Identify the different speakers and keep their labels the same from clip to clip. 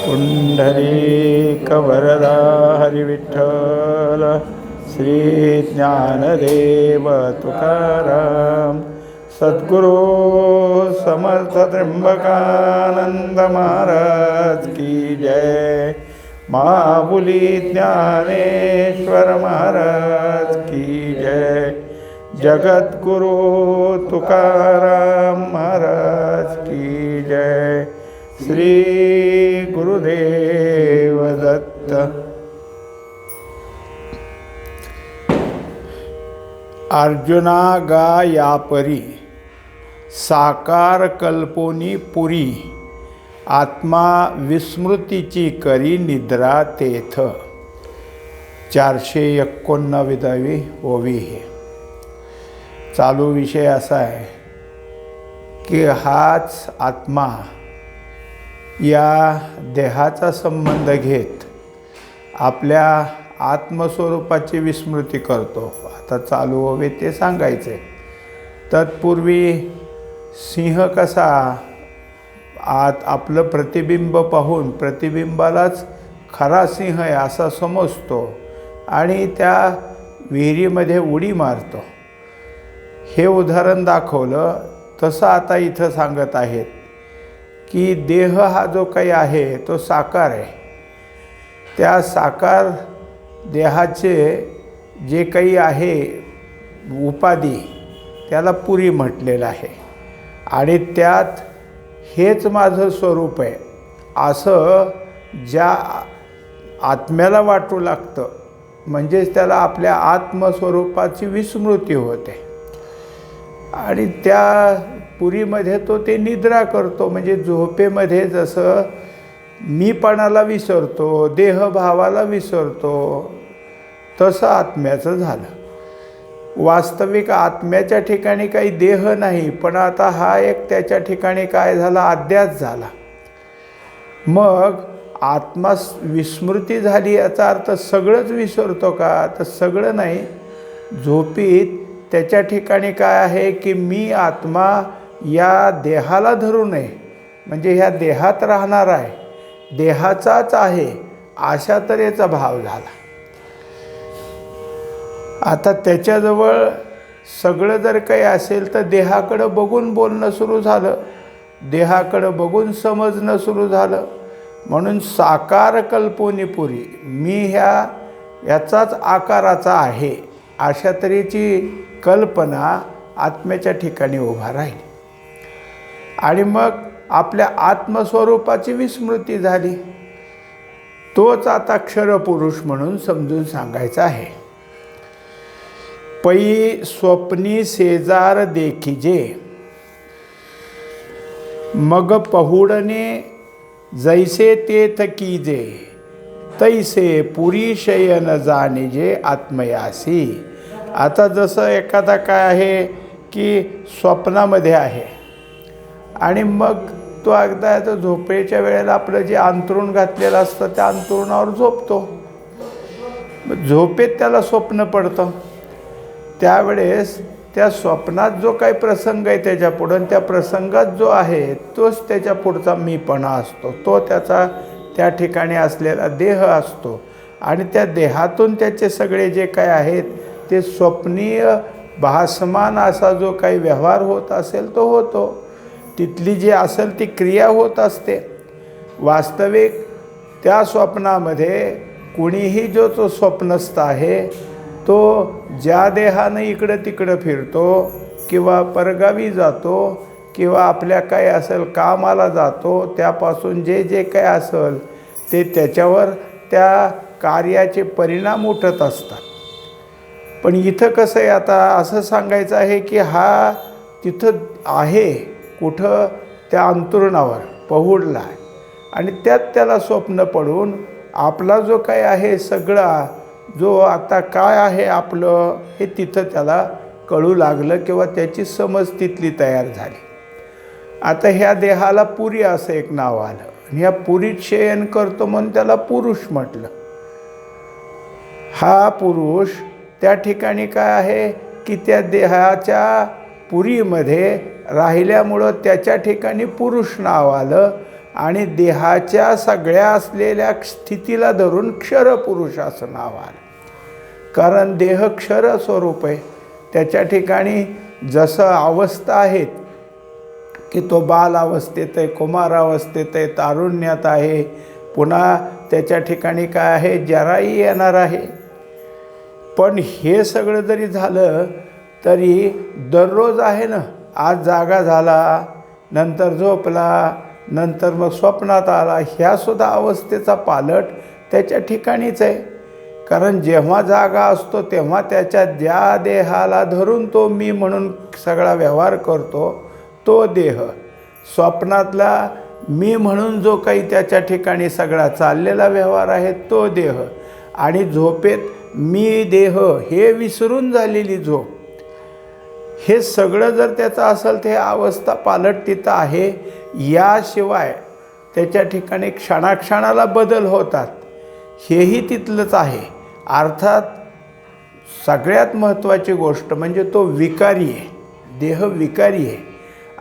Speaker 1: पुंडरीकवरदा हरिविठ्ठल श्री ज्ञानदेव तुकाराम सद्गुरु समर्थ त्र्यंबकानंद महाराज की जय। महाबुली ज्ञानेश्वर महाराज की जय। जगद्गुरु तुकाराम महाराज की जय। श्री गुरुदेव दत्त। अर्जुना गा या परी साकार कल्पोनी पुरी आत्मा विस्मृतीची करी निद्रा तेथ। 489वी ओवी हे चालू विषय असा आहे की हाच आत्मा या देहाचा संबंध घेत आपल्या आत्मस्वरूपाची विस्मृती करतो। आता चालू ओवी ते सांगायचे। तत्पूर्वी सिंह कसा आपलं प्रतिबिंब पाहून प्रतिबिंबालाच खरा सिंह आहे असा समजतो आणि त्या विहिरीमध्ये उडी मारतो, हे उदाहरण दाखवलं। तसं आता इथं सांगत आहेत की देह हा जो काही आहे तो साकार आहे। त्या साकार देहाचे जे काही आहे उपाधी त्याला पुरी म्हटलेलं आहे आणि त्यात हेच माझं स्वरूप आहे असं ज्या आत्म्याला वाटू लागतं, म्हणजेच त्याला आपल्या आत्मस्वरूपाची विस्मृती होते आणि त्या पुरीमध्ये तो ते निद्रा करतो। म्हणजे झोपेमध्ये जसं मीपणाला विसरतो, देहभावाला विसरतो, तसं आत्म्याचं झालं। वास्तविक आत्म्याच्या ठिकाणी काही देह नाही, पण आता हा एक त्याच्या ठिकाणी काय झाला, अध्यास झाला। मग आत्मा विस्मृती झाली याचा अर्थ सगळंच विसरतो का? तर सगळं नाही। झोपीत त्याच्या ठिकाणी काय आहे की मी आत्मा या देहाला धरू नये, म्हणजे ह्या देहात राहणार आहे, देहाचाच आहे अशा तऱ्हेचा भाव झाला। आता त्याच्याजवळ सगळं जर काही असेल तर देहाकडं बघून बोलणं सुरू झालं, देहाकडं बघून समजणं सुरू झालं। म्हणून साकार कल्पोनी पुरी, मी याचाच आकाराचा आहे अशा तऱ्हेची कल्पना आत्म्याच्या ठिकाणी उभा राहिली आणि मग आपल्या आत्मस्वरूपाची विस्मृती झाली। तोच आता क्षरपुरुष म्हणून समजून सांगायचा आहे। पै स्वप्नी शेजार देखिजे मग पहुडने जैसे तेथ कीजे तैसे पुरी शयन जाणिजे आत्मयासी। आता जसं एखादा काय आहे की स्वप्नामध्ये आहे आणि मग तो एकदा झोपेच्या वेळेला आपलं जे अंथरूण घातलेलं असतं त्या अंथरुणावर झोपतो। झोपेत त्याला स्वप्न पडतं, त्यावेळेस त्या स्वप्नात जो काही प्रसंग आहे त्याच्यापुढं, त्या प्रसंगात जो आहे तोच त्याच्या पुढचा मीपणा असतो, तो त्याचा त्या ठिकाणी असलेला देह असतो आणि त्या देहातून त्याचे सगळे जे काही आहेत ते स्वप्नीय भासमान असा जो काही व्यवहार होत असेल तो होतो, तिथली जी असेल ती क्रिया होत असते। वास्तविक त्या स्वप्नामध्ये कुणीही जो स्वप्नस्थ आहे तो ज्या देहानं इकडं तिकडं फिरतो किंवा परगावी जातो किंवा आपल्या काय असेल कामाला जातो, त्यापासून जे जे काय असेल ते त्याच्यावर त्या कार्याचे परिणाम उठत असतात। पण इथं कसं आहे, आता असं सांगायचं आहे की हा तिथं आहे कुठं, त्या अंतरुणावर पहुडला आहे आणि त्यात त्याला स्वप्न पडून आपला जो काय आहे सगळा जो आता काय आहे आपलं हे तिथं त्याला कळू लागलं किंवा त्याची समज तिथली तयार झाली। आता ह्या देहाला पुरी असं एक नाव आलं आणि ह्या पुरीत शयन करतो म्हणून त्याला पुरुष म्हटलं। हा पुरुष त्या ठिकाणी काय आहे की त्या देहाच्या पुरीमध्ये राहिल्यामुळं त्याच्या ठिकाणी पुरुष नाव आलं आणि देहाच्या सगळ्या असलेल्या स्थितीला धरून क्षरपुरुष असं नाव आलं. कारण देह क्षर स्वरूप आहे. त्याच्या ठिकाणी जसं अवस्था आहेत की तो बाल अवस्थेत आहे, कुमार अवस्थेत आहे, तारुण्यात आहे, पुन्हा त्याच्या ठिकाणी काय आहे, जराही येणार आहे. पण हे सगळं जरी झालं तरी दररोज आहे ना, आज जागा झाला, नंतर झोपला, नंतर मग स्वप्नात आला, ह्यासुद्धा अवस्थेचा पालट त्याच्या ठिकाणीच आहे. कारण जेव्हा जागा असतो तेव्हा त्याच्या ज्या देहाला धरून तो मी म्हणून सगळा व्यवहार करतो तो देह, स्वप्नातला मी म्हणून जो काही त्याच्या ठिकाणी सगळा चाललेला व्यवहार आहे तो देह, आणि झोपेत मी देह हे विसरून झालेली झोप, हे सगळं जर त्याचं असेल तर हे अवस्था पालट तिथं आहे. याशिवाय त्याच्या ठिकाणी क्षणाक्षणाला बदल होतात, हेही तिथलंच आहे. अर्थात सगळ्यात महत्त्वाची गोष्ट म्हणजे तो विकारी आहे, देह विकारी आहे.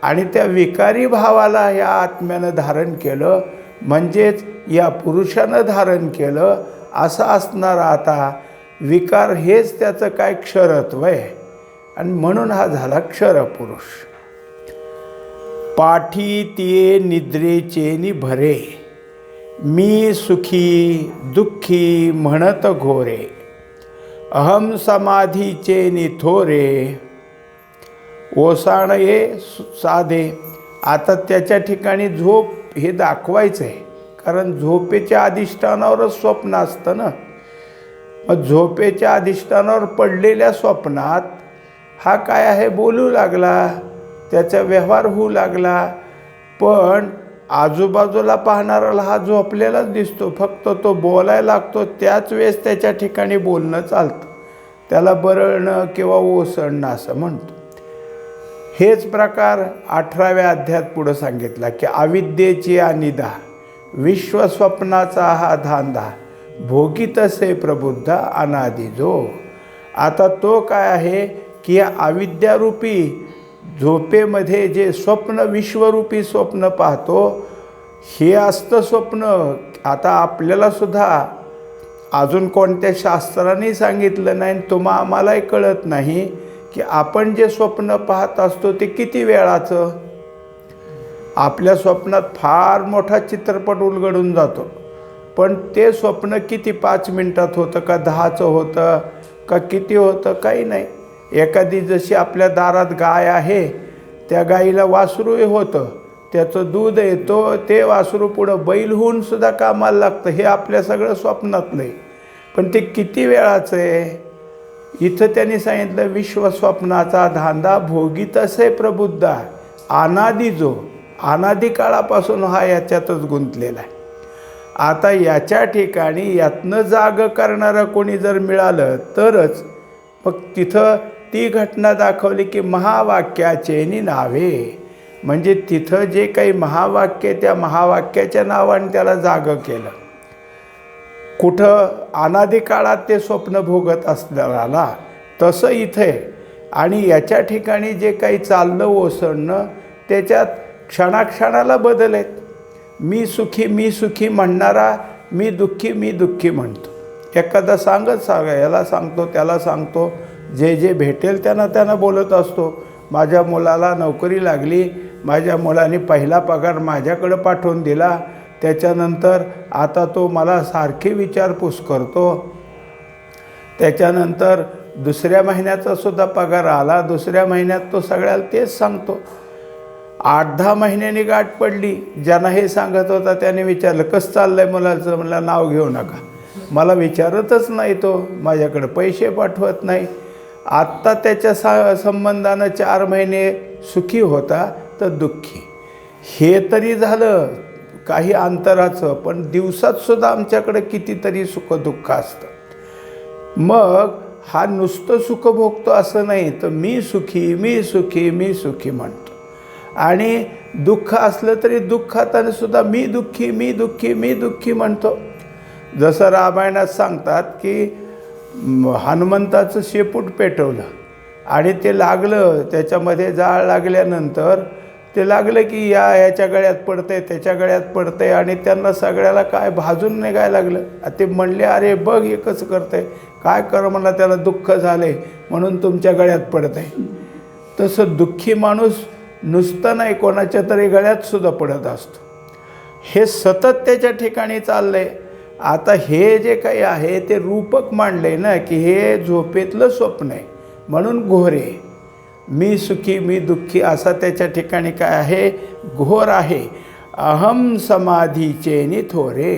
Speaker 1: आणि त्या विकारी भावाला या आत्म्यानं धारण केलं, म्हणजेच या पुरुषानं धारण केलं. असं असणारा आता विकार हेच त्याचं काय क्षरत्व आहे, आणि म्हणून हा झाला क्षरपुरुष. पाठी तिये निद्रेचे नि भरे, मी सुखी दुःखी म्हणत घोरे, अहम समाधीचे नि थोरे, ओसाण ये साधे. आता त्याच्या ठिकाणी झोप हे दाखवायचं आहे, कारण झोपेच्या अधिष्ठानावरच स्वप्न असतं ना. मग झोपेच्या अधिष्ठानावर पडलेल्या स्वप्नात हा काय आहे, बोलू लागला, त्याचा व्यवहार होऊ लागला. पण आजूबाजूला पाहणाऱ्याला हा झोपलेलाच दिसतो, फक्त तो बोलायला लागतो त्याच वेळेस त्याच्या ठिकाणी बोलणं चालतं. त्याला बरळणं किंवा ओसळणं असं म्हणतो. हेच प्रकार 18व्या अध्यायात पुढं सांगितला की अविद्येची अनिदा, विश्वस्वप्नाचा हा धांदा, भोगीतसे प्रबुद्ध अनादि जो. आता तो काय आहे की या अविद्यारूपी झोपेमध्ये जे स्वप्न, विश्वरूपी स्वप्न पाहतो, हे असतं स्वप्न. आता आपल्याला सुद्धा अजून कोणत्या शास्त्राने सांगितलं नाही, आम्हालाही कळत नाही की आपण जे स्वप्न पाहत असतो ते किती वेळाचं. आपल्या स्वप्नात फार मोठा चित्रपट उलगडून जातो, पण ते स्वप्न किती 5 मिनिटात होतं का 10चं होतं का किती होतं, काही नाही. एखादी जशी आपल्या दारात गाय आहे, त्या गाईला वासरूही होतं, त्याचं दूध येतो, ते वासरू पुढं बैल होऊन सुद्धा कामाला लागतं. हे आपल्या सगळं स्वप्नातलं आहे, पण ते किती वेळाचं आहे. इथं त्यांनी सांगितलं विश्वस्वप्नाचा धांदा, भोगीतसे प्रबुद्ध, अनादि जो, अनादि काळापासून हा याच्यातच गुंतलेला आहे. आता याच्या ठिकाणी यातनं जाग करणारं कोणी जर मिळालं तरच मग तिथं ती घटना दाखवली की महावाक्याचे नावे, म्हणजे तिथं जे काही महावाक्य, त्या महावाक्याच्या नावाने त्याला जागं केलं. कुठं अनादि काळात ते स्वप्न भोगत असणाऱ्याला तसं इथे. आणि याच्या ठिकाणी जे काही चाललं ओसळणं, त्याच्यात क्षणाक्षणाला बदल आहेत. मी सुखी म्हणणारा मी दुःखी म्हणतो. एखादा याला सांगतो त्याला सांगतो, जे भेटेल त्यांना बोलत असतो. माझ्या मुलाला नोकरी लागली, माझ्या मुलाने पहिला पगार माझ्याकडं पाठवून दिला, त्याच्यानंतर आता तो मला सारखी विचारपूस करतो. त्याच्यानंतर दुसऱ्या महिन्याचा सुद्धा पगार आला, दुसऱ्या महिन्यात तो सगळ्याला तेच सांगतो. 8-10 महिन्यांनी गाठ पडली, ज्यांना हे सांगत होता त्याने विचारलं कसं चाललं आहे मुलाचं. म्हणलं नाव घेऊ नका, मला विचारतच नाही, तो माझ्याकडे पैसे पाठवत नाही. आत्ता त्याच्या संबंधानं 4 महिने सुखी होता तर दुःखी. हे तरी झालं काही अंतराचं, पण दिवसातसुद्धा आमच्याकडे कितीतरी सुखदुःख असतं. मग हा नुसतं सुख भोगतो असं नाही, तर मी सुखी म्हणतो. आणि दुःख असलं तरी दुःखाताने सुद्धा मी दुःखी म्हणतो. जसं रामायणात सांगतात की हनुमंताचं शेपूट पेटवलं आणि ते लागलं, त्याच्यामध्ये जाळ लागल्यानंतर ते लागलं की याच्या गळ्यात पडतंय, त्याच्या गळ्यात पडतंय आणि त्यांना सगळ्याला काय भाजून निघायला लागलं. ते म्हणले, अरे बघ हे कसं करतंय, काय कर मला त्याला दुःख झालंय म्हणून तुमच्या गळ्यात पडतंय. तसं दुःखी माणूस नुसतं नाही, कोणाच्या तरी गळ्यातसुद्धा पडत असतो. हे सतत त्याच्या ठिकाणी चाललंय. आता हे जे काही आहे ते रूपक मांडले ना, की हे झोपेतलं स्वप्न आहे म्हणून घोरे. मी सुखी मी दुःखी असा त्याच्या ठिकाणी काय आहे, घोर आहे. अहम समाधीचे नि थोरे.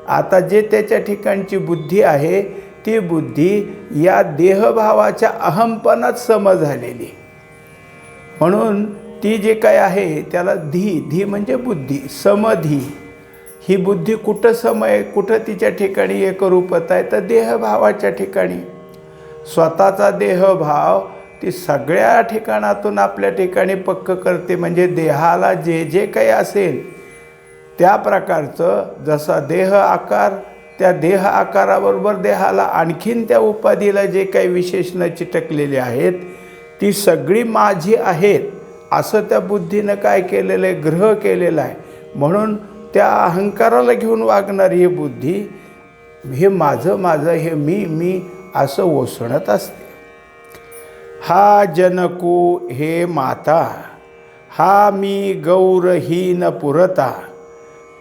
Speaker 1: आता जे त्याच्या ठिकाणची बुद्धी आहे ती बुद्धी या देहभावाच्या अहमपणात सम झालेली, म्हणून ती जे काय आहे त्याला धी म्हणजे बुद्धी, समधी. ही बुद्धी कुठं सम आहे, कुठं तिच्या ठिकाणी एकरूपता आहे, तर देहभावाच्या ठिकाणी. स्वतःचा देहभाव ती सगळ्या ठिकाणातून आपल्या ठिकाणी पक्क करते. म्हणजे देहाला जे जे काही असेल त्या प्रकारचं, जसा देह आकार, त्या देह आकाराबरोबर देहाला आणखीन त्या उपाधीला जे काही विशेषणं चिटकलेली आहेत ती सगळी माझी आहेत असं त्या बुद्धीनं काय केलेलं आहे, ग्रह केलेला आहे. म्हणून त्या अहंकाराला घेऊन वागणारी ही बुद्धी हे माझं माझं, हे मी असं ओसणत असते. हा जनको हे माता, हा मी गौरहीन पुरता,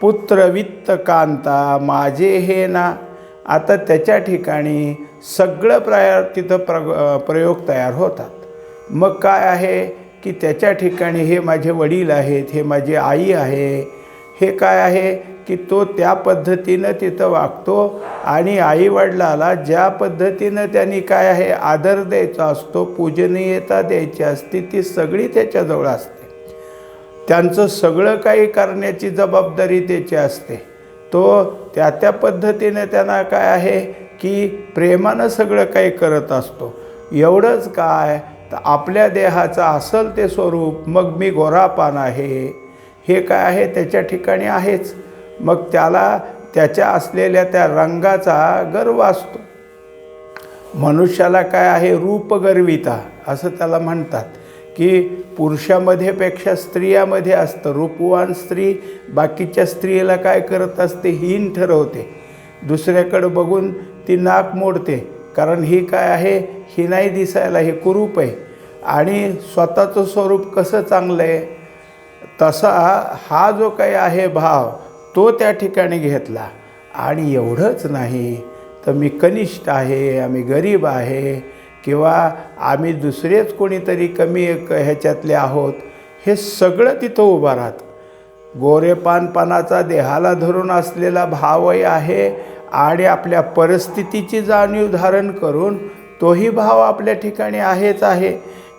Speaker 1: पुत्र वित्त कांता माझे हे ना. आता त्याच्या ठिकाणी सगळं तिथं प्रयोग तयार होतात. मग काय आहे की त्याच्या ठिकाणी हे माझे वडील आहेत, हे माझी आई आहे, हे काय आहे की तो त्या पद्धतीनं तिथं वागतो आणि आईवडिलाला ज्या पद्धतीनं त्यांनी काय आहे आदर द्यायचा असतो, पूजनीयता द्यायची असते, ती सगळी त्याच्याजवळ असते. त्यांचं सगळं काही करण्याची जबाबदारी त्याची असते. तो त्या पद्धतीने त्यांना काय आहे की प्रेमानं सगळं काही करत असतो. एवढंच काय तर आपल्या देहाचं असल ते स्वरूप, मग मी गोरापान आहे हे काय आहे त्याच्या ठिकाणी आहेच. मग त्याला त्याच्या असलेल्या त्या रंगाचा गर्व असतो. मनुष्याला काय आहे रूपगर्विता असं त्याला म्हणतात, की पुरुषामध्ये पेक्षा स्त्रियामध्ये असतं. रूपवान स्त्री बाकीच्या स्त्रीला काय करत असते, हीन ठरवते, दुसऱ्याकडं बघून ती नाक मोडते, कारण ही काय आहे, ही नाही दिसायला, हे कुरूप आहे आणि स्वतःचं स्वरूप कसं चांगलं आहे. तसा हा जो काही आहे भाव तो त्या ठिकाणी घेतला. आणि एवढंच नाही तर मी कनिष्ठ आहे, आम्ही गरीब आहे, किंवा आम्ही दुसरेच कोणीतरी कमी ह्याच्यातले आहोत, हे सगळं तिथं उभं राहतं. गोरेपानपणाचा देहाला धरून असलेला भावही आहे आणि आपल्या परिस्थितीची जाणीव धारण करून तोही भाव आपल्या ठिकाणी आहेच आहे.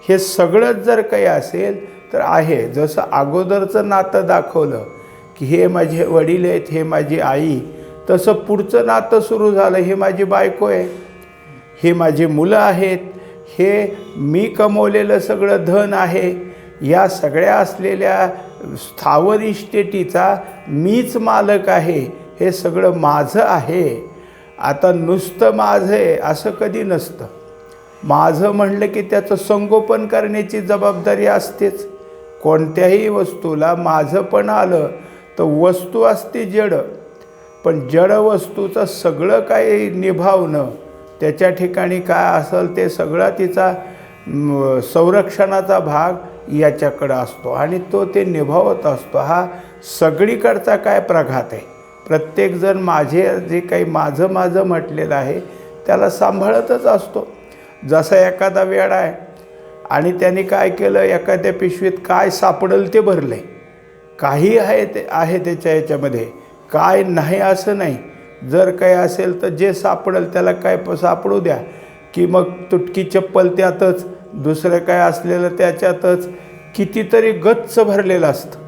Speaker 1: हे सगळंच जर काही असेल तर आहे. जसं अगोदरचं नातं दाखवलं की हे माझे वडील आहेत, हे माझी आई, तसं पुढचं नातं सुरू झालं, हे माझी बायको आहे, हे माझी मुलं आहेत, हे मी कमवलेलं सगळं धन आहे, या सगळ्या असलेल्या स्थावर इस्टेटीचा मीच मालक आहे, हे सगळं माझं आहे. आता नुसतं माझं आहे असं कधी नसतं. माझं म्हणलं की त्याचं संगोपन करण्याची जबाबदारी असतेच. कोणत्याही वस्तूला माझं पण आलं तर वस्तू असते जड, पण जड वस्तूचं सगळं काही निभावणं, त्याच्या ठिकाणी काय असेल ते सगळा तिचा संरक्षणाचा भाग याच्याकडं असतो आणि तो ते निभावत असतो. हा सगळीकडचा काय प्रघात आहे. प्रत्येकजण माझे जे काही माझं माझं म्हटलेलं आहे त्याला सांभाळतच असतो. जसा एखादा वेडा आहे आणि त्याने काय केलं, एखाद्या पिशवीत काय सापडेल ते भरले, काही आहे ते आहे त्याच्या याच्यामध्ये, काय नाही असं नाही. जर काही असेल तर जे सापडेल त्याला काय सापडू द्या, की मग तुटकी चप्पल त्यातच, दुसरं काय असलेलं त्याच्यातच, कितीतरी गच्च भरलेलं असतं,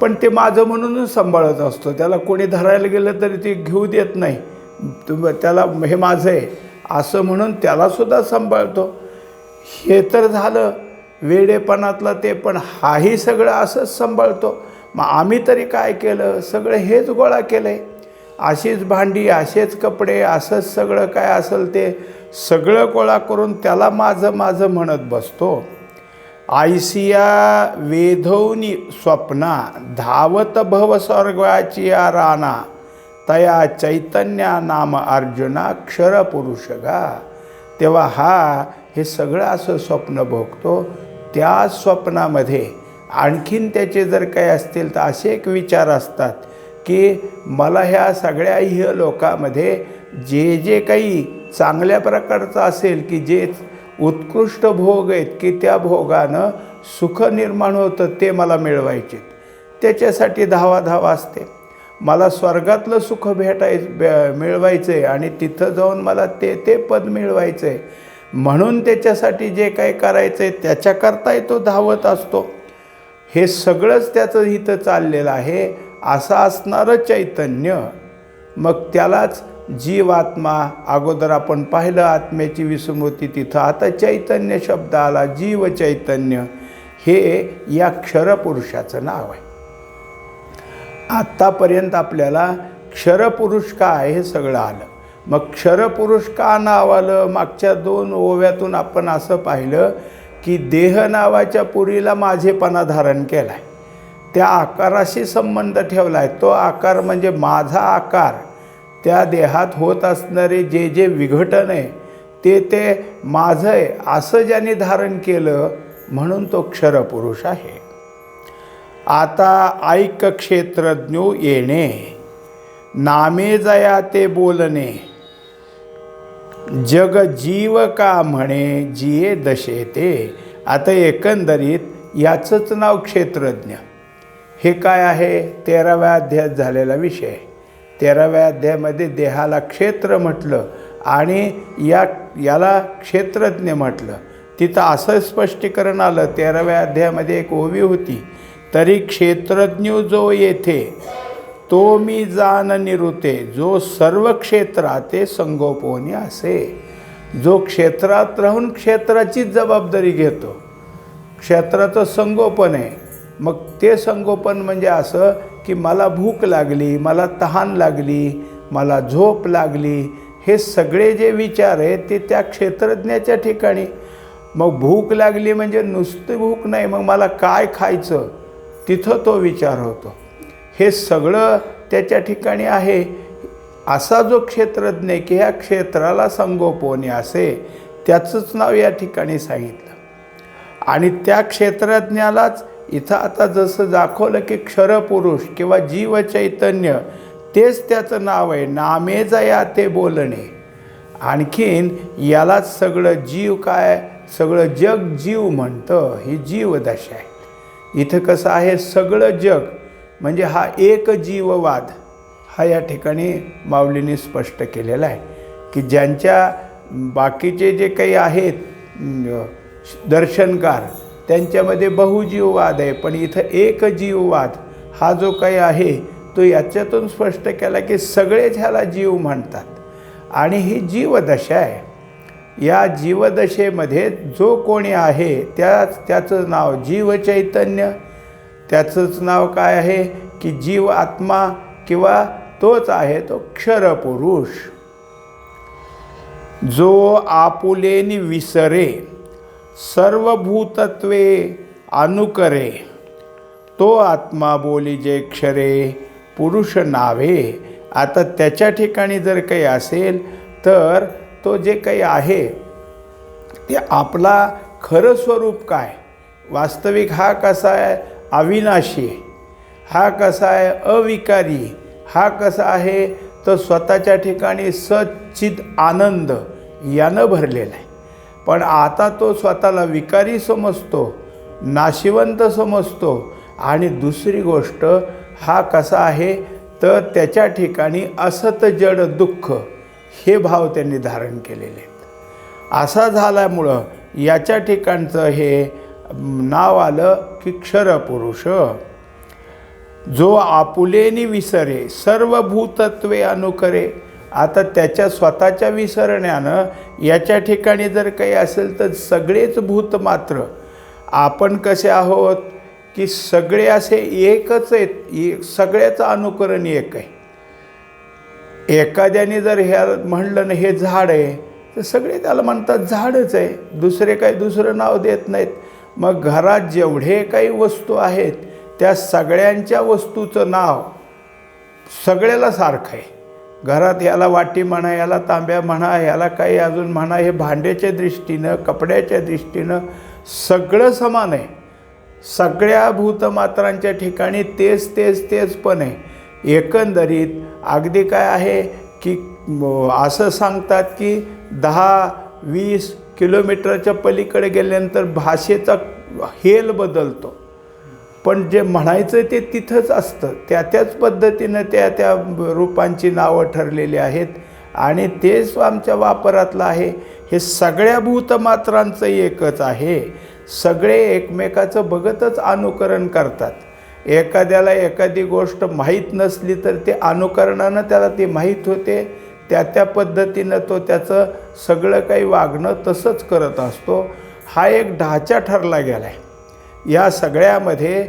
Speaker 1: पण ते माझं म्हणूनच सांभाळत असतो. त्याला कोणी धरायला गेलं तरी ते घेऊ देत नाही, त्याला हे माझं आहे असं म्हणून त्यालासुद्धा सांभाळतो. हे तर झालं वेडेपणातलं ते, पण हाही सगळं असंच सांभाळतो. मग आम्ही तरी काय केलं, सगळं हेच गोळा केलं आहे. अशीच भांडी, असेच कपडे, असंच सगळं काय असेल ते सगळं गोळा करून त्याला माझं माझं म्हणत बसतो. आयसिया वेधौनी स्वप्ना धावत भव स्वर्गाची राना तया चैतन्या नाम अर्जुना क्षर पुरुष गा. तेव्हा हे सगळं असं स्वप्न भोगतो. त्या स्वप्नामध्ये आणखीन त्याचे जर काही असतील तर असे एक विचार असतात की मला ह्या सगळ्या लोकामध्ये जे जे काही चांगल्या प्रकारचं असेल की जे उत्कृष्ट भोग आहेत की त्या भोगानं सुख निर्माण होतं ते मला मिळवायचे. त्याच्यासाठी धावा असते. मला स्वर्गातलं सुख मिळवायचं आहे आणि तिथं जाऊन मला ते पद मिळवायचं आहे. म्हणून त्याच्यासाठी जे काही करायचं आहे त्याच्याकरताही तो धावत असतो. हे सगळंच त्याचं इथं चाललेलं आहे. असं असणारं चैतन्य मग त्यालाच जीवात्मा. अगोदर आपण पाहिलं आत्म्याची विस्मृती तिथं. आता चैतन्य शब्द आला. जीव चैतन्य हे या क्षरपुरुषाचं नाव आहे. आत्तापर्यंत आपल्याला क्षरपुरुष काय हे सगळं आलं. मग क्षरपुरुष का नाव आलं? मागच्या 2 ओव्यातून आपण असं पाहिलं की देह नावाच्या पुरीला माझेपणा धारण केला आहे. त्या आकाराशी संबंध ठेवला आहे. तो आकार म्हणजे माझा आकार. त्या देहात होत असणारे जे जे विघटन आहे ते माझं आहे असं ज्याने धारण केलं म्हणून तो क्षरपुरुष आहे. आता ऐक क्षेत्रज्ञो येणे नामे जया ते बोलणे जग जीव का म्हणे जिये दशे ते. आता एकंदरीत याचंच नाव क्षेत्रज्ञ. हे काय आहे? 13व्या अध्यायात झालेला विषय. 13व्या अध्यायामध्ये देहाला क्षेत्र म्हटलं आणि याला क्षेत्रज्ञ म्हटलं. तिथं असं स्पष्टीकरण आलं. 13व्या अध्यायामध्ये एक ओवी होती. तरी क्षेत्रज्ञ जो येथे तो मी जाण निरुते जो सर्व क्षेत्राते संगोपनी असे. जो क्षेत्रात राहून क्षेत्राचीच जबाबदारी घेतो. क्षेत्राचं संगोपन आहे. मग ते संगोपन म्हणजे असं की मला भूक लागली, मला तहान लागली, मला झोप लागली, हे सगळे जे विचार आहेत ते त्या क्षेत्रज्ञाच्या ठिकाणी. मग भूक लागली म्हणजे नुसती भूक नाही, मग मला काय खायचं तिथं तो विचार होतो. हे सगळं त्याच्या ठिकाणी आहे. असा जो क्षेत्रज्ञ की ह्या क्षेत्राला संगोपनी असे त्याचंच नाव या ठिकाणी सांगितलं. आणि त्या क्षेत्रज्ञालाच इथं आता जसं दाखवलं की क्षरपुरुष किंवा जीव चैतन्य तेच त्याचं नाव आहे. नामे जया ते बोलणे. आणखीन यालाच सगळं जीव काय, सगळं जग जीव म्हणतं. ही जीवदशा आहे. इथं कसं आहे सगळं जग म्हणजे हा एक जीववाद हा या ठिकाणी माऊलींनी स्पष्ट केलेला आहे की ज्यांच्या बाकीचे जे काही आहेत दर्शनकार त्यांच्यामध्ये बहुजीववाद आहे, पण इथं एक जीववाद हा जो काही आहे तो याच्यातून स्पष्ट केला की सगळेच ह्याला जीव म्हणतात. आणि ही जीवदशा आहे. या जीवदशेमध्ये जो कोणी आहे त्याचं नाव जीव चैतन्य. त्याचंच नाव काय आहे की जीव आत्मा किंवा तोच आहे तो क्षरपुरुष. जो आपुलेनी विसरे सर्व भूतत्वे अनुकरे तो आत्मा बोली जे क्षरे पुरुष नावे. आता त्याच्या ठिकाणी जर काही असेल तर तो जे काही आहे ते आपला खरं स्वरूप काय, वास्तविक हा कसा आहे अविनाशी, हा कसा आहे अविकारी, हा कसा आहे तर स्वतःच्या ठिकाणी सच्चिद आनंद यानं भरलेला आहे. पण आता तो स्वतःला विकारी समजतो, नाशिवंत समजतो. आणि दुसरी गोष्ट हा कसा आहे तर त्याच्या ठिकाणी असत जड दुःख हे भाव त्यांनी धारण केलेले आहेत. असा झाल्यामुळं याच्या ठिकाणचं हे नाव आलं की क्षरपुरुष. जो आपुलेनी विसरे सर्व भूतत्वे अनुकरे. आता त्याच्या स्वतःच्या विसरण्यानं याच्या ठिकाणी जर काही असेल तर सगळेच भूत मात्र आपण कसे आहोत की सगळे असे एकच आहेत. सगळ्याचं अनुकरण एक आहे. एखाद्याने जर ह्या म्हणलं ना हे झाड आहे तर सगळे त्याला म्हणतात झाडच आहे, दुसरे काही दुसरं नाव देत नाहीत. मग घरात जेवढे काही वस्तू आहेत त्या सगळ्यांच्या वस्तूचं नाव सगळ्याला सारखं आहे. घरात याला वाटी म्हणा, याला तांब्या म्हणा, याला काही अजून म्हणा, हे भांड्याच्या दृष्टीनं, कपड्याच्या दृष्टीनं सगळं समान आहे. सगळ्या भूतमात्रांच्या ठिकाणी तेच पण आहे. एकंदरीत अगदी काय आहे की असं सांगतात की 10-20 किलोमीटरच्या पलीकडे गेल्यानंतर भाषेचा हेल बदलतो, पण जे म्हणायचं ते तिथंच असतं. त्याच पद्धतीनं त्या रूपांची नावं ठरलेली आहेत आणि तेच आमच्या वापरातलं आहे. हे सगळ्या भूतमात्रांचं एकच आहे. सगळे एकमेकाचं बघतच अनुकरण करतात. एखाद्याला एखादी गोष्ट माहीत नसली तर ते अनुकरणानं त्याला ती माहीत होते. त्या पद्धतीनं तो त्याचं सगळं काही वागणं तसंच करत असतो. हा एक ढाचा ठरला गेला आहे. या सगळ्यामध्ये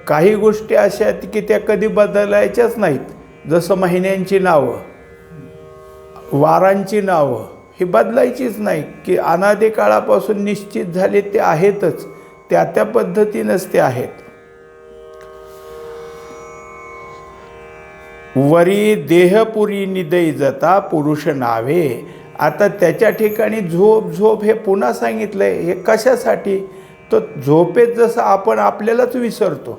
Speaker 1: काही गोष्टी अशा आहेत की त्या कधी बदलायच्याच नाहीत. जसं महिन्यांची नावं, वारांची नावं ही बदलायचीच नाही, की अनादी काळापासून निश्चित झाले ते आहेतच. त्या पद्धतीनंच ते आहेत. वरी देहपुरी निदय जता पुरुष नावे. आता त्याच्या ठिकाणी झोप हे पुन्हा सांगितलं आहे. हे कशासाठी? तो झोपेत जसं आपण आपल्यालाच विसरतो.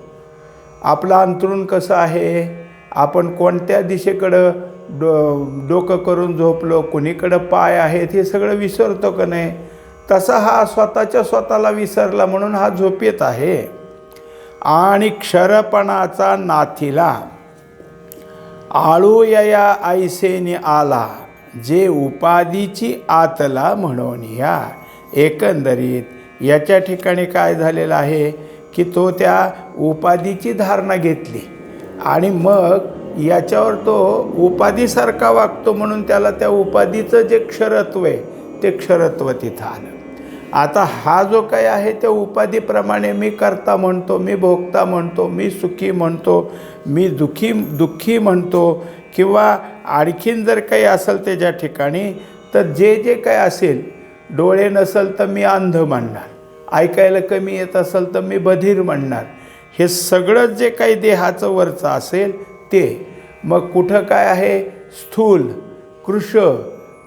Speaker 1: आपलं अंथरूण कसं आहे, आपण कोणत्या दिशेकडं डोकं करून झोपलो, कुणीकडं पाय आहेत, हे सगळं विसरतो का नाही? तसा हा स्वतःला विसरला म्हणून हा झोपेत आहे. आणि क्षरपणाचा नाथीला आळू या ऐसेनी आला, जे उपाधीची आतला म्हणून या. एकंदरीत याच्या ठिकाणी काय झालेलं आहे की तो त्या उपाधीची धारणा घेतली आणि मग याच्यावर तो उपाधीसारखा वागतो, म्हणून त्याला त्या उपाधीचं जे क्षरत्व आहे ते क्षरत्व तिथं आलं. आता हा जो काही आहे त्या उपाधीप्रमाणे मी करता म्हणतो, मी भोगता म्हणतो, मी सुखी म्हणतो, मी दुःखी म्हणतो, किंवा आणखीन जर काही असेल त्याच्या ठिकाणी तर जे काही असेल, डोळे नसेल तर मी अंध म्हणणार, ऐकायला कमी येत असेल तर मी बधीर म्हणणार. हे सगळं जे काही देहाचं वरचं असेल ते मग कुठं काय आहे, स्थूल कृश,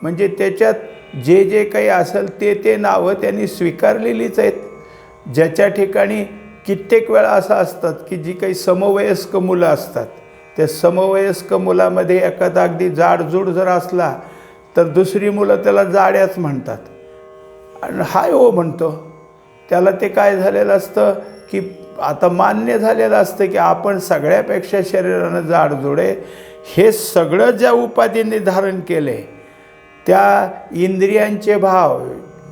Speaker 1: म्हणजे त्याच्यात जे काही असेल ते नावं त्यांनी स्वीकारलेलीच आहेत. ज्याच्या ठिकाणी कित्येक वेळा असं असतात की जी काही समवयस्क मुलं असतात, त्या समवयस्क मुलामध्ये एखादा अगदी जाडजूड जर असला तर दुसरी मुलं त्याला जाड्याच म्हणतात आणि हाय हो म्हणतो. त्याला ते काय झालेलं असतं की आता मान्य झालेलं असतं की आपण सगळ्यापेक्षा शरीरानं जाडजूड आहे. हे सगळं ज्या उपाधीने धारण केले, त्या इंद्रियांचे भाव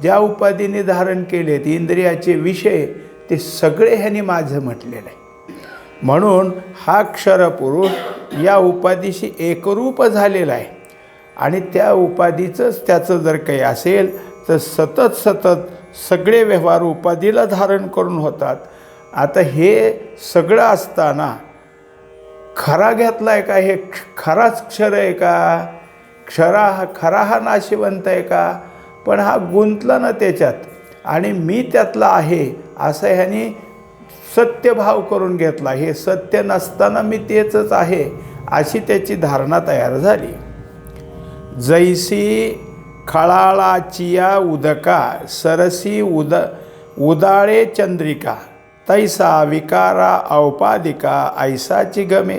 Speaker 1: ज्या उपाधीने धारण केलेत, इंद्रियाचे विषय, ते सगळे ह्यांनी माझं म्हटलेलं आहे. म्हणून हा क्षरपुरुष या उपाधीशी एकरूप झालेला आहे आणि त्या उपाधीचंच त्याचं जर काही असेल तर सतत सगळे व्यवहार उपाधीला धारण करून होतात. आता हे सगळं असताना खरा घेतला आहे का? हे खराच क्षर आहे का? खरा हा नाशिवंत आहे का? पण हा गुंतला ना त्याच्यात आणि मी त्यातला आहे असं ह्याने सत्यभाव करून घेतला. हे सत्य नसताना मी तेच आहे अशी त्याची धारणा तयार झाली. जैसी खळाळाचिया उदका सरसी उदाळे चंद्रिका, तैसा विकारा औपाधिका ऐसाची गमे.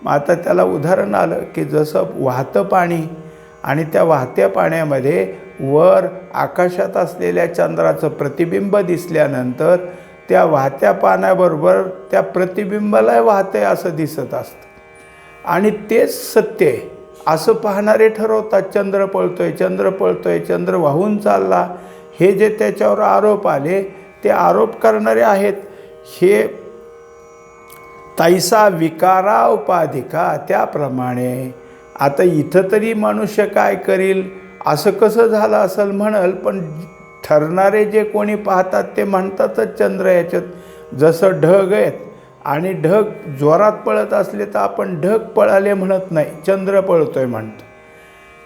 Speaker 1: मग आता त्याला उदाहरण आलं की जसं वाहतं पाणी आणि त्या वाहत्या पाण्यामध्ये वर आकाशात असलेल्या चंद्राचं प्रतिबिंब दिसल्यानंतर त्या वाहत्या पाण्याबरोबर त्या प्रतिबिंबाला वाहतंय असं दिसत असतं आणि तेच सत्य आहे असं पाहणारे ठरवतात. चंद्र पळतोय, चंद्र वाहून चालला. हे जे त्याच्यावर आरोप आले ते आरोप करणारे आहेत. हे तैसा विकारा उपाधिका, त्याप्रमाणे आता इथं तरी मनुष्य काय करील, असं कसं झालं असेल म्हणाल, पण ठरणारे जे कोणी पाहतात ते म्हणतातच चंद्र याच्यात जसं ढग आहेत आणि ढग जोरात पळत असले तर आपण ढग पळाले म्हणत नाही, चंद्र पळतोय म्हणतो.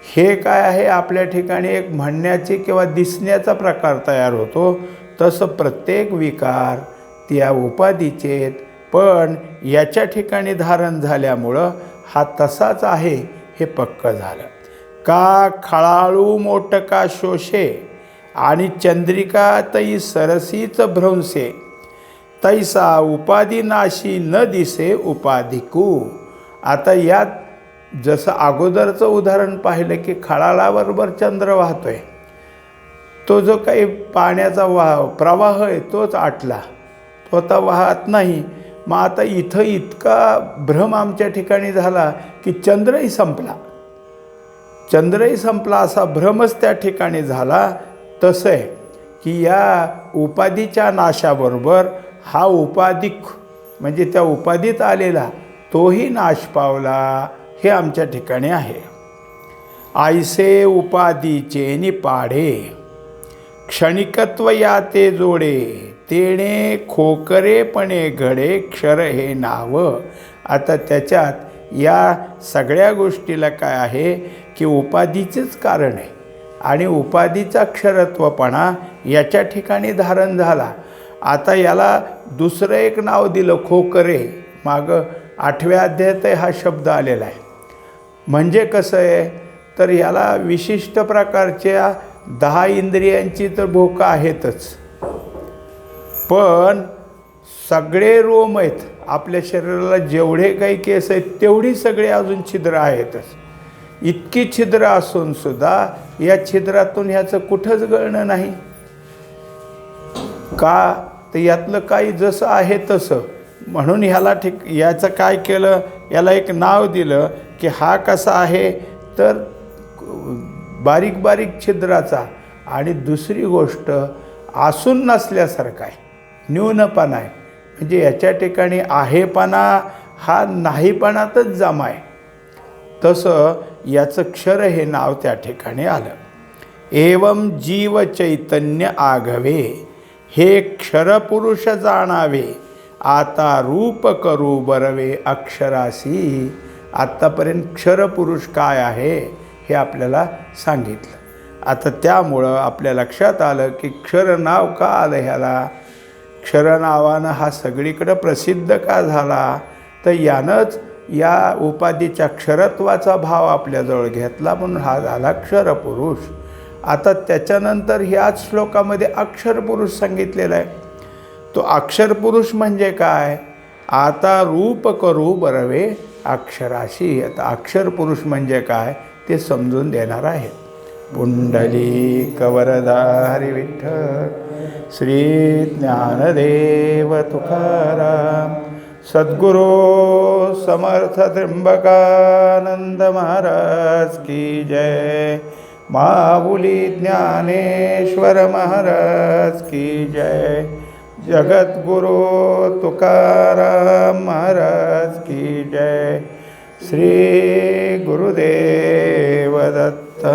Speaker 1: हे काय आहे, आपल्या ठिकाणी एक म्हणण्याचे किंवा दिसण्याचा प्रकार तयार होतो. तसं प्रत्येक विकार त्या उपाधीचेत, पण याच्या ठिकाणी धारण झाल्यामुळं हा तसाच आहे हे पक्क झालं. का खळाळू मोटका शोषे आणि चंद्रिका तई सरसीच भ्रंशे, तैसा उपाधिनाशी न दिसे उपाधिकू. आता यात जसं अगोदरचं उदाहरण पाहिलं की खळाळाबरोबर चंद्र वाहतोय, तो जो काही पाण्याचा प्रवाह आहे तोच आटला, तो आता वाहत नाही. मग आता इथं इतका भ्रम आमच्या ठिकाणी झाला की चंद्रही संपला असा भ्रमच त्या ठिकाणी झाला. तसं आहे की या उपाधीच्या नाशाबरोबर हा उपाधिक म्हणजे त्या उपाधीत आलेला तोही नाश पावला, हे आमच्या ठिकाणी आहे. आयसे उपाधीचे निपाडे क्षणिकत्व याते जोडे, तेणे खोकरेपणे घडे क्षर हे नाव. आता त्याच्यात या सगळ्या गोष्टीला काय आहे की उपाधीचेच कारण आहे आणि उपाधीचा क्षरत्वपणा याच्या ठिकाणी धारण झाला. आता याला दुसरं एक नाव दिलं खोकरे. मागं 8व्या अध्यायात हा शब्द आलेला आहे. म्हणजे कसं आहे तर याला विशिष्ट प्रकारच्या 10 इंद्रियांची तर भोकं आहेतच, पण सगळे रोम आहेत आपल्या शरीराला, जेवढे काही केस आहेत तेवढी सगळे अजून छिद्र आहेतच. इतकी छिद्र असून सुद्धा या छिद्रातून ह्याचं कुठंच गळणं नाही. का तर यातलं काही जसं आहे तसं. म्हणून याचं काय केलं, याला एक नाव दिलं की हा कसा आहे तर बारीक बारीक छिद्राचा. आणि दुसरी गोष्ट असून नसल्यासारखा आहे, न्यूनपणा आहे. म्हणजे याच्या ठिकाणी आहेपणा हा नाहीपणातच जमा आहे. तसं याचं क्षर हे नाव त्या ठिकाणी आलं. एवं जीव चैतन्य आघवे, हे क्षरपुरुष जाणावे, आता रूप करू बरवे अक्षरासी. आत्तापर्यंत क्षरपुरुष काय आहे हे आपल्याला सांगितलं. आता त्यामुळं आपल्या लक्षात आलं की क्षर नाव का आलं ह्याला, क्षर नावानं हा सगळीकडं प्रसिद्ध का झाला, तर यानंच या उपाधीच्या क्षरत्वाचा भाव आपल्याजवळ घेतला, म्हणून हा झाला क्षरपुरुष. आता त्याच्यानंतर ह्याच श्लोकामध्ये अक्षरपुरुष सांगितलेला आहे. तो अक्षरपुरुष म्हणजे काय, आता रूप करू बरवे अक्षराशी. आता अक्षरपुरुष म्हणजे काय ते समजून देणार आहे. पुंडलिक वरदा हरी विठ्ठल, श्री ज्ञानदेव तुकाराम, सद्गुरू समर्थ त्र्यंबकानंद महाराज की जय. माऊली ज्ञानेश्वर महाराज की जय. जगद्गुरु तुकाराम महाराज की जय. श्री गुरुदेव दत्त.